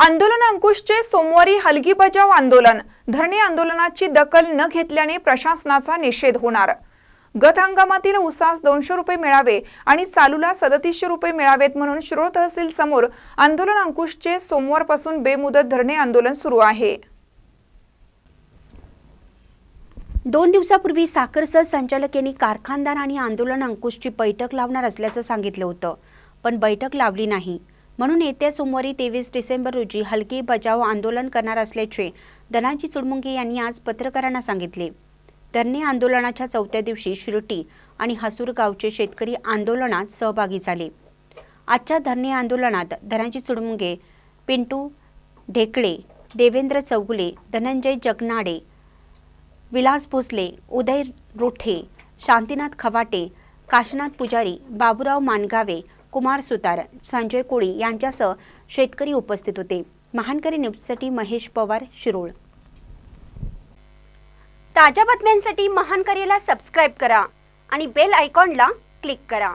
आंदोलन अंकुशचे सोमवारी हलगी बजाव आंदोलन। धरणे आंदोलनाची दखल न घेतल्याने प्रशासनाचा निषेध होणार। गत हंगामातील ऊसास 200 रुपये मिळावे आणि चालूला 3700 रुपये मिळावेत म्हणून शिरोळ तहसील समोर आंदोलन अंकुशचे सोमवारपासून बेमुदत धरणे आंदोलन सुरू आहे। 2 दिवसापूर्वी साखर सहसंचालक यांनी कारखानदार आणि आंदोलन अंकुशची बैठक लावणार असल्याचं सांगितलं होतं, पण बैठक लावली नाही। म्हणून येत्या सोमवारी 23 डिसेंबर रोजी हलगी बजाव आंदोलन करणार असल्याचे धनाजी चुडमुंगे यांनी आज पत्रकारांना सांगितले। धरणे आंदोलनाच्या 4थ्या दिवशी शिरोटी आणि हसूर गावचे शेतकरी आंदोलनात सहभागी झाले। आजच्या धरणे आंदोलनात धनाजी चुडमुंगे, पिंटू ढेकळे, देवेंद्र चौगुले, धनंजय जगनाडे, विलास भोसले, उदय रोठे, शांतीनाथ खवाटे, काशीनाथ पुजारी, बाबूराव मानगावे, कुमार सुतार, संजय कोळी यांच्यासह शेतकरी उपस्थित होते। महानकरी न्यूजसाठी महेश पवार, शिरोळ। ताज्या बातम्यांसाठी महानकरीला सबस्क्राइब करा आणि बेल आयकॉनला क्लिक करा।